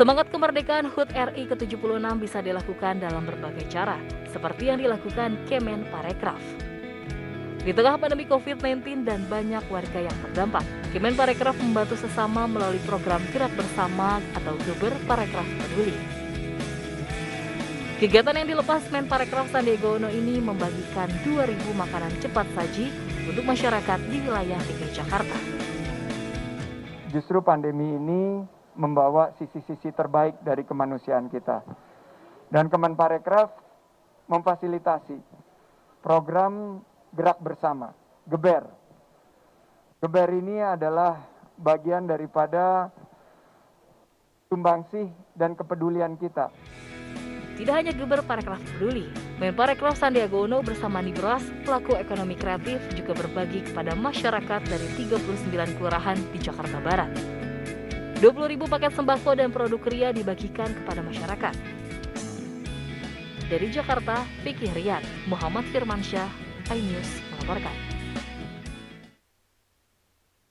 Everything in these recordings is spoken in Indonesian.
Semangat kemerdekaan HUT RI ke-76 bisa dilakukan dalam berbagai cara, seperti yang dilakukan Kemenparekraf. Di tengah pandemi COVID-19 dan banyak warga yang terdampak, Kemenparekraf membantu sesama melalui program Gerak Bersama atau Geber Parekraf Peduli. Kegiatan yang dilepas Menparekraf Sandiaga Uno ini membagikan 2.000 makanan cepat saji untuk masyarakat di wilayah DKI Jakarta. Justru pandemi ini membawa sisi-sisi terbaik dari kemanusiaan kita. Dan Kemenparekraf memfasilitasi program Gerak Bersama, Geber. Geber ini adalah bagian daripada sumbangsih dan kepedulian kita. Tidak hanya Geber Parekraf Peduli, Menparekraf Sandiaga Uno bersama Nibras, pelaku ekonomi kreatif, juga berbagi kepada masyarakat dari 39 kelurahan di Jakarta Barat. 20.000 paket sembako dan produk kria dibagikan kepada masyarakat. Dari Jakarta, Fikih Riyad, Muhammad Firmansyah, iNews melaporkan.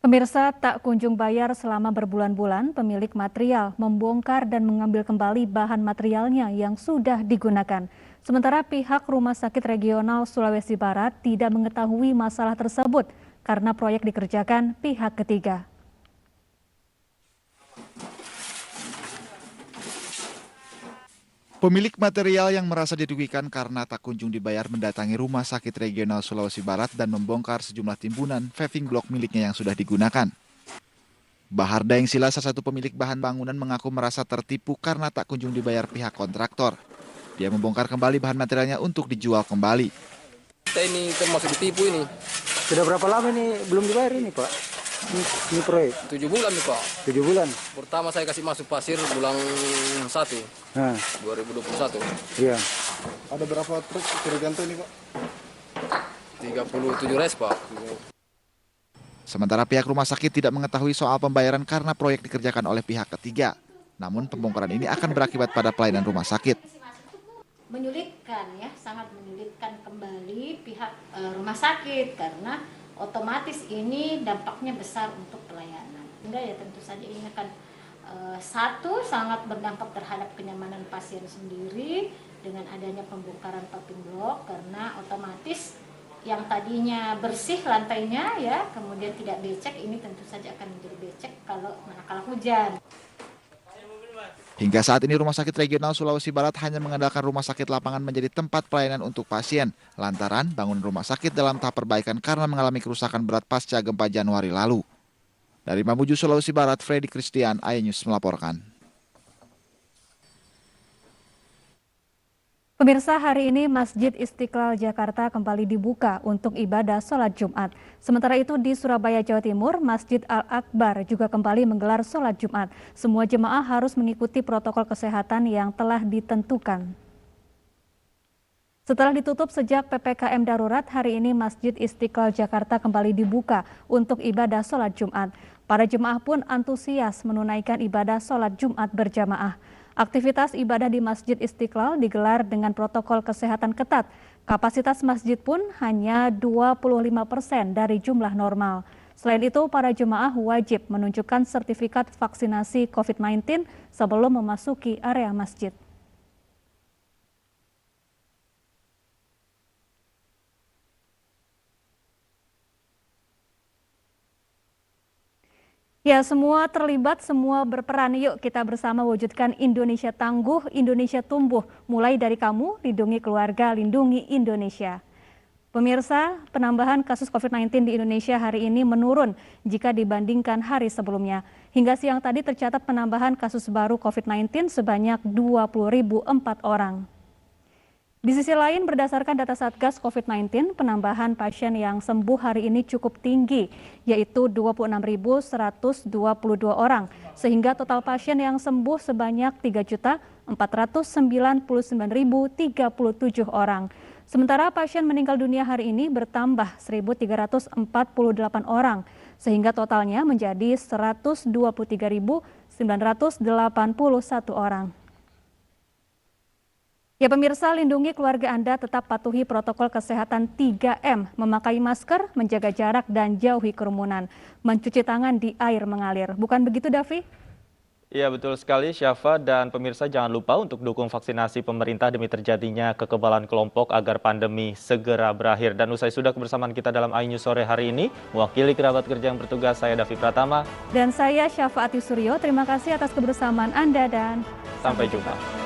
Pemirsa, tak kunjung bayar selama berbulan-bulan, pemilik material membongkar dan mengambil kembali bahan materialnya yang sudah digunakan. Sementara pihak Rumah Sakit Regional Sulawesi Barat tidak mengetahui masalah tersebut karena proyek dikerjakan pihak ketiga. Pemilik material yang merasa dirugikan karena tak kunjung dibayar mendatangi Rumah Sakit Regional Sulawesi Barat dan membongkar sejumlah timbunan paving block miliknya yang sudah digunakan. Bahar Daeng Sila, salah satu pemilik bahan bangunan, mengaku merasa tertipu karena tak kunjung dibayar pihak kontraktor. Dia membongkar kembali bahan materialnya untuk dijual kembali. Kita ini termasuk ditipu ini. Sudah berapa lama ini belum dibayar ini, Pak? Ini proyek? 7 bulan nih, Pak. 7 bulan? Pertama saya kasih masuk pasir bulan 1, 2021. Iya. Ada berapa truk Kiriganto ini, Pak? 37 res, Pak. Sementara pihak rumah sakit tidak mengetahui soal pembayaran karena proyek dikerjakan oleh pihak ketiga. Namun pembongkaran ini akan berakibat pada pelayanan rumah sakit. Menyulitkan ya, sangat menyulitkan kembali pihak rumah sakit karena otomatis ini dampaknya besar untuk pelayanan. Enggak ya, tentu saja ini akan satu, sangat berdampak terhadap kenyamanan pasien sendiri dengan adanya pembongkaran paving block, karena otomatis yang tadinya bersih lantainya ya, kemudian tidak becek, ini tentu saja akan menjadi becek kalau manakala hujan. Hingga saat ini Rumah Sakit Regional Sulawesi Barat hanya mengandalkan rumah sakit lapangan menjadi tempat pelayanan untuk pasien, lantaran bangunan rumah sakit dalam tahap perbaikan karena mengalami kerusakan berat pasca gempa Januari lalu. Dari Mamuju, Sulawesi Barat, Freddy Christian, iNews melaporkan. Pemirsa, hari ini Masjid Istiqlal Jakarta kembali dibuka untuk ibadah sholat Jumat. Sementara itu di Surabaya, Jawa Timur, Masjid Al-Akbar juga kembali menggelar sholat Jumat. Semua jemaah harus mengikuti protokol kesehatan yang telah ditentukan. Setelah ditutup sejak PPKM darurat, hari ini Masjid Istiqlal Jakarta kembali dibuka untuk ibadah sholat Jumat. Para jemaah pun antusias menunaikan ibadah sholat Jumat berjamaah. Aktivitas ibadah di Masjid Istiqlal digelar dengan protokol kesehatan ketat. Kapasitas masjid pun hanya 25% dari jumlah normal. Selain itu, para jemaah wajib menunjukkan sertifikat vaksinasi COVID-19 sebelum memasuki area masjid. Ya, semua terlibat, semua berperan. Yuk kita bersama wujudkan Indonesia tangguh, Indonesia tumbuh. Mulai dari kamu, lindungi keluarga, lindungi Indonesia. Pemirsa, penambahan kasus COVID-19 di Indonesia hari ini menurun jika dibandingkan hari sebelumnya. Hingga siang tadi tercatat penambahan kasus baru COVID-19 sebanyak 20.004 orang. Di sisi lain, berdasarkan data Satgas COVID-19, penambahan pasien yang sembuh hari ini cukup tinggi, yaitu 26.122 orang, sehingga total pasien yang sembuh sebanyak 3.499.037 orang. Sementara pasien meninggal dunia hari ini bertambah 1.348 orang, sehingga totalnya menjadi 123.981 orang. Ya pemirsa, lindungi keluarga Anda, tetap patuhi protokol kesehatan 3M, memakai masker, menjaga jarak, dan jauhi kerumunan, mencuci tangan di air mengalir. Bukan begitu, Davi? Iya betul sekali Syafa dan pemirsa, jangan lupa untuk dukung vaksinasi pemerintah demi terjadinya kekebalan kelompok agar pandemi segera berakhir. Dan usai sudah kebersamaan kita dalam iNews sore hari ini, mewakili kerabat kerja yang bertugas, saya Davi Pratama. Dan saya Syafa Ati Suryo, terima kasih atas kebersamaan Anda dan sampai jumpa.